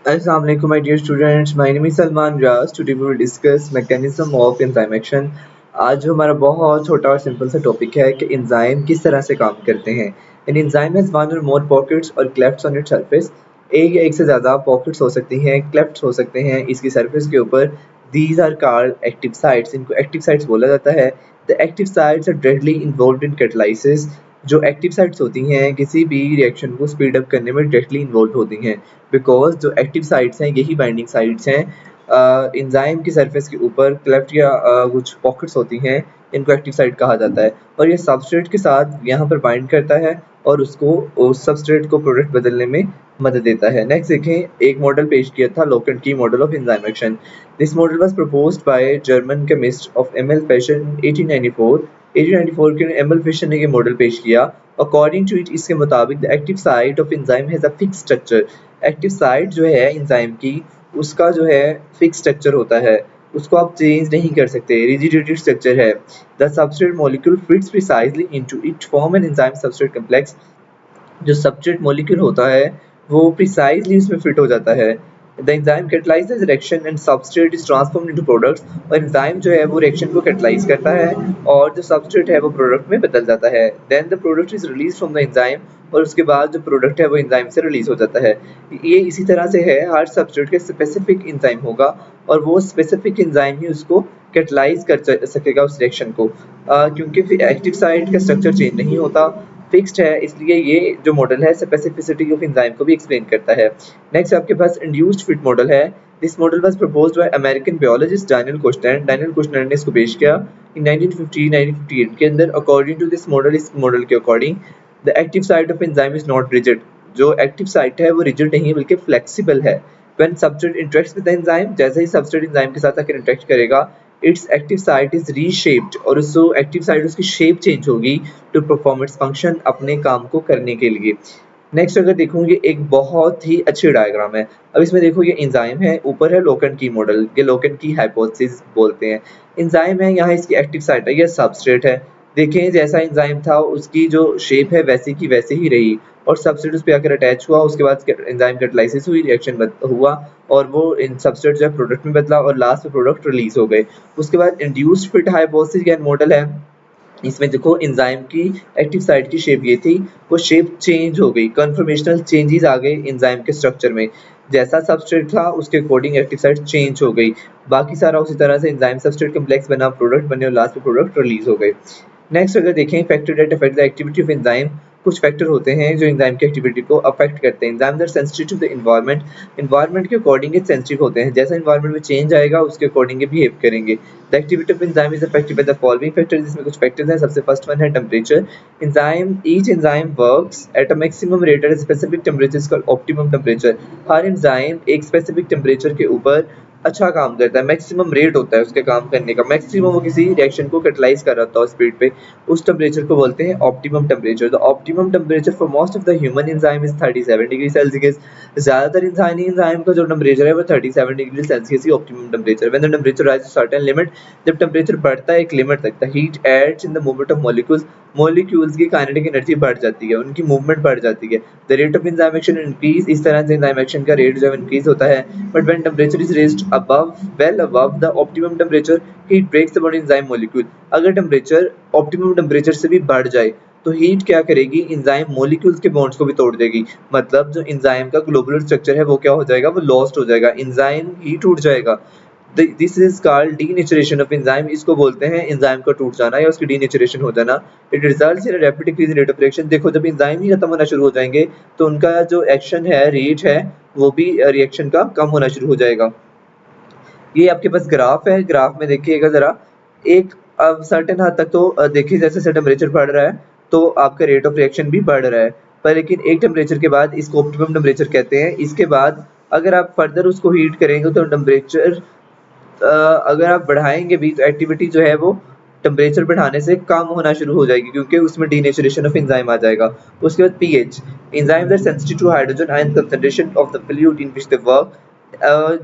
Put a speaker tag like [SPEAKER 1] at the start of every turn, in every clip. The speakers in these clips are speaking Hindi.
[SPEAKER 1] Assalamu alaikum, my dear students. My name is Salman Raz. Today we will discuss mechanism of enzyme action. आज जो हमारा बहुत छोटा और सिंपल सा टॉपिक है कि एंजाइम किस तरह से काम करते हैं. An enzyme has one or more pockets or clefts on its surface. एक या एक से ज़्यादा पॉकेट्स हो सकती हैं, क्लेफ्ट्स हो सकते हैं इसकी सरफेस के ऊपर. These are called active sites. इनको active sites बोला जाता है. The active sites are directly involved in catalysis. जो एक्टिव साइट्स होती हैं किसी भी रिएक्शन को स्पीड अप करने में डायरेक्टली इन्वॉल्व होती हैं. बिकॉज जो एक्टिव साइट्स हैं यही बाइंडिंग साइट्स हैं. एंजाइम की सरफेस के ऊपर क्लेफ्ट या कुछ पॉकेट्स होती हैं, इनको एक्टिव साइट कहा जाता है. और ये सबस्ट्रेट के साथ यहाँ पर बाइंड करता है और उसको उस सबस्ट्रेट को प्रोडक्ट बदलने में मदद देता है. नेक्स्ट देखें, एक मॉडल पेश किया था lock and key model of enzyme action. This model was proposed by German chemist of Emil Fischer 1894 के एमएल फिशर ने ये मॉडल पेश किया. अकॉर्डिंग टू इट, इसके मुताबिक the active site of enzyme has a fixed structure. Active site जो है एंजाइम की उसका जो है फिक्स स्ट्रक्चर होता है, उसको आप चेंज नहीं कर सकते. रिजिडिटी स्ट्रक्चर है. The substrate molecule fits precisely into it form an enzyme substrate complex. जो सबस्ट्रेट मॉलिक्यूल होता है वो प्रिसाइजली उसमें फिट हो जाता है. The enzyme कैटलाइजेस reaction and substrate is transformed into products. और एंजाइम जो है वो रिएक्शन को कैटलाइज करता है और जो सबस्ट्रेट है वो प्रोडक्ट में बदल जाता है. Then the product is released from the enzyme. और उसके बाद जो प्रोडक्ट है वो एंजाइम से रिलीज हो जाता है. ये इसी तरह से है, हर सबस्ट्रेट के स्पेसिफिक एंजाइम होगा और वो स्पेसिफिक एंजाइम ही उसको कैटलाइज कर सकेगा उस रिएक्शन को. क्योंकि एक्टिव साइट का स्ट्रक्चर चेंज नहीं होता, फिक्स्ड है, इसलिए ये जो मॉडल है स्पेसिफिसिटी ऑफ एंजाइम को भी एक्सप्लेन करता है. नेक्स्ट आपके पास इंड्यूस्ड फिट मॉडल है. This model was proposed bye American biologist Daniel Kushner ने इसको पेश किया इन 1958 के अंदर. अकॉर्डिंग टू दिस मॉडल, इस मॉडल के according the active site of enzyme is not rigid. जो एक्टिव साइट है वो रिजिड नहीं है बल्कि फ्लेक्सिबल है. When substrate interacts with the enzyme, जैसे ही सबस्ट्रेट एंजाइम के साथ आकर इंटरेक्ट करेगा, it's active site is reshaped. और उस एक्टिव साइट उसकी शेप चेंज होगी टू परफॉर्म इट्स फंक्शन, अपने काम को करने के लिए. नेक्स्ट अगर देखोगे एक बहुत ही अच्छी डायग्राम है. अब इसमें देखो ये एंजाइम है, ऊपर है लोकेंट की मॉडल, ये लोकेंट की हाइपोथेसिस बोलते हैं. एंजाइम है, यहाँ इसकी एक्टिव साइट है, ये सबस्ट्रेट है. देखें जैसा एंजाइम था उसकी जो शेप है वैसी की वैसे ही रही और सबस्ट्रेट उस पे आकर अटैच हुआ. उसके बाद एंजाइम कैटलाइसिस हुई, रिएक्शन हुआ और वो इन सबस्ट्रेट जो है प्रोडक्ट में बदला और लास्ट में प्रोडक्ट रिलीज हो गए. उसके बाद इंड्यूस्ड फिट हाइपोथेसिस या मॉडल है. इसमें देखो एंजाइम की एक्टिव साइट की शेप ये थी, वो शेप चेंज हो गई, कन्फर्मेशनल चेंजेस आ गए एंजाइम के स्ट्रक्चर में. जैसा सबस्ट्रेट था उसके अकॉर्डिंग एक्टिव साइट चेंज हो गई. बाकी सारा उसी तरह से एंजाइम सबस्ट्रेट कॉम्प्लेक्स बना, प्रोडक्ट बने और लास्ट में प्रोडक्ट रिलीज हो गए. नेक्स्ट अगर देखें factor that affect the activity of enzyme. कुछ फैक्टर होते हैं जो एंजाइम की एक्टिविटी को अफेक्ट करते हैं. Enzyme that sensitive to the environment. Environment के अकॉर्डिंग ये सेंसिटिव होते हैं, जैसा एनवायरनमेंट में चेंज आएगा उसके अकॉर्डिंग ये बिहेव करेंगे. The activity of enzyme is affected by the following factors. इसमें कुछ फैक्टर्स हैं. सबसे फर्स्ट वन है temperature. Each enzyme works at a maximum rate at a specific temperature is called optimum temperature. Her enzyme एक स्पेसिफिक टेंपरेचर के ऊपर अच्छा काम करता है, मैक्सिमम रेट होता है उसके काम करने का, मैक्सिमम वो किसी रिएक्शन को कैटलाइज कर रहा होता है स्पीड पे, उस टेम्परेचर को बोलते हैं optimum temperature. The optimum temperature for most of the human enzyme is 37 degree Celsius. ज्यादातर इंसानी एंजाइम का जो टेम्परेचर है वो 37 डिग्री सेल्सियस ही optimum temperature. When the temperature rises to certain limit, जब टेम्परेचर बढ़ता है एक लिमिट तक, the heat aids in the movement of molecules. Molecules की काइनेटिक एनर्जी बढ़ जाती है, उनकी मूवमेंट बढ़ जाती है. The rate of enzyme action increase. इस तरह से एंजाइम एक्शन का रेट जो है इंक्रीज होता है. But when temperature is raised above well above the optimum temperature, heat breaks the enzyme molecule. अगर टेम्परेचर ऑप्टिमम टेम्परेचर से भी बढ़ जाए तो हीट क्या करेगी, एंजाइम मॉलिक्यूल्स के बॉन्ड्स को भी तोड़ देगी. मतलब जो एंजाइम का ग्लोबुलर स्ट्रक्चर है वो क्या हो जाएगा, वो लॉस्ट हो जाएगा, एंजाइम ही टूट जाएगा. This is called denaturation of enzyme. इसको बोलते हैं एंजाइम का टूट जाना या उसकी डीनेचुरेशन हो जाना. It results in a rapid decrease in rate of reaction. देखो जब एंजाइम ही खत्म होना शुरू हो जाएंगे तो उनका जो एक्शन है, रेट है, वो भी रिएक्शन का कम होना शुरू हो जाएगा. ये आपके पास ग्राफ है, ग्राफ में देखिएगा जरा. एक अब सर्टेन हद तक तो देखिए जैसे टेम्परेचर बढ़ रहा है तो आपका रेट ऑफ रिएक्शन भी बढ़ रहा है, पर लेकिन एक टेम्परेचर के बाद, इसको ऑप्टिमम टेम्परेचर कहते हैं, इसके बाद अगर आप फर्दर उसको हीट करेंगे तो टेम्परेचर अगर आप बढ़ाएंगे भी तो एक्टिविटी जो है वो टेम्परेचर बढ़ाने से कम होना शुरू हो जाएगी क्योंकि उसमें डीनेचुरेशन ऑफ एंजाइम आ जाएगा. उसके बाद pH. Enzyme that sensitive to hydrogen ion concentration of the fluid in which they work.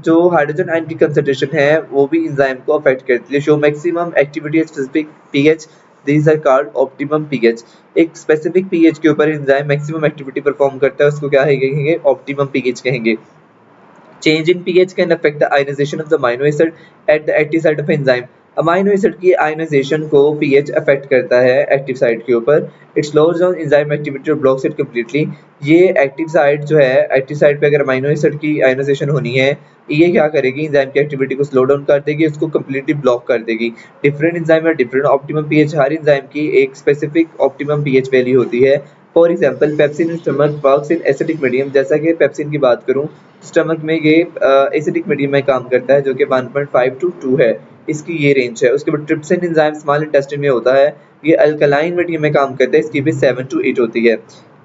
[SPEAKER 1] जो हाइड्रोजन आयन की कंसंट्रेशन है वो भी एंजाइम को अफेक्ट करती है. Show maximum activity at specific pH. These are called optimum pH. एक स्पेसिफिक पीएच के ऊपर एंजाइम मैक्सिमम एक्टिविटी परफॉर्म करता है, उसको क्या कहेंगे, ऑप्टिमम पीएच कहेंगे. Change in pH can affect the ionization of the amino acid at the active site of enzyme. Amino acid की आयनाइजेशन को पीएच अफेक्ट करता है एक्टिव साइट के ऊपर. It slows down enzyme activity और ब्लॉक्स इट कंप्लीटली. ये एक्टिव साइट जो है, एक्टिव साइट पे अगर अमाइनो एसिड की आयनाइजेशन होनी है, ये क्या करेगी, एंजाइम की एक्टिविटी को स्लो डाउन कर देगी, उसको कंप्लीटली ब्लॉक कर देगी. डिफरेंट एंजाइम है डिफरेंट ऑप्टिमम पीएच. हर एंजाइम की एक स्पेसिफिक ऑप्टिमम पीएच वैल्यू होती है. For example pepsin in stomach works in acidic medium. जैसा कि पेप्सिन की बात करूं, स्टमक में ये एसिडिक मीडियम में काम करता है, जो कि 1.5 टू 2 है, इसकी ये रेंज है. उसके बाद ट्रिप्सिन एंजाइम स्मॉल इंटेस्टाइन में होता है, ये अल्कलाइन मीडियम में काम करता है, इसकी भी 7 टू 8 होती है.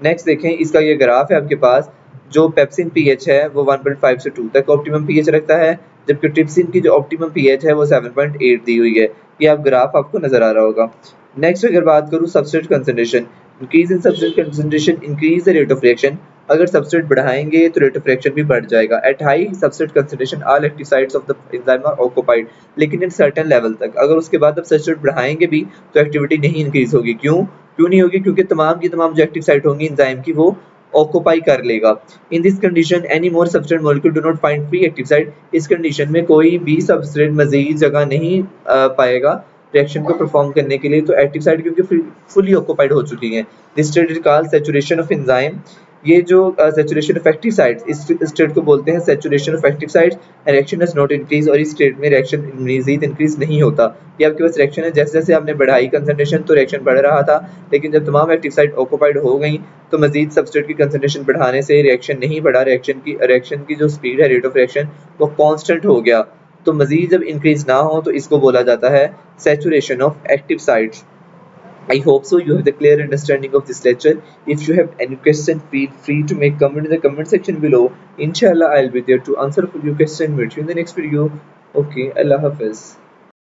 [SPEAKER 1] नेक्स्ट देखें, इसका ये ग्राफ है आपके पास. जो पेप्सिन पीएच है वो 1.5 से 2 तक ऑप्टिमम पीएच रखता है, जबकि ट्रिप्सिन की जो ऑप्टिमम पीएच है वो 7.8 दी हुई है. ये आप ग्राफ आपको नजर आ रहा होगा. नेक्स्ट अगर बात करूँ substrate concentration, increase in substrate concentration increase the rate of reaction. अगर सब्सट्रेट बढ़ाएंगे तो रेट ऑफ रिएक्शन भी बढ़ जाएगा. At high substrate concentration all active sites of the enzyme are occupied. लेकिन इन सर्टेन लेवल तक, अगर उसके बाद आप सब्सट्रेट बढ़ाएंगे भी तो एक्टिविटी नहीं इंक्रीज होगी. क्यों क्यों नहीं होगी? क्योंकि तमाम की तमाम जो एक्टिव साइट होंगी एंजाइम की, वो ऑक्यूपाई कर लेगा. In this condition any more substrate molecule do not find free active site. इस कंडीशन में कोई भी सब्सट्रेट मजीद जगह नहीं पाएगा रिएक्शन को परफॉर्म करने के लिए. तो एक्टिव साइट क्योंकि फुली ऑक्यूपाइड हो चुकी हैं. This state is called saturation of enzyme. ये जो सैचुरेशन ऑफ एक्टिव साइट्स, इस स्टेट को बोलते हैं saturation of active sites. Reaction does not increase. और इस स्टेट में रिएक्शन मजीद इंक्रीज नहीं होता. ये आपके पास रिएक्शन है, जैसे जैसे आपने बढ़ाई कंसंट्रेशन तो रिएक्शन बढ़ रहा था, लेकिन जब तमाम एक्टिव साइट ऑक्यूपाइड हो गई तो मजीद सबस्ट्रेट की कंसंट्रेशन बढ़ाने से रिएक्शन नहीं बढ़ा. रिएक्शन की जो स्पीड है, रेट ऑफ रिएक्शन, वो कांस्टेंट हो गया. तो मजीद जब इंक्रीज ना हो तो इसको बोला जाता है saturation of active sites. I hope so you have the clear understanding of this lecture. If you have any question, feel free to make comment in the comment section below. Inshallah, I'll be there to answer for your question. Meet you in the next video. Okay, Allah Hafiz.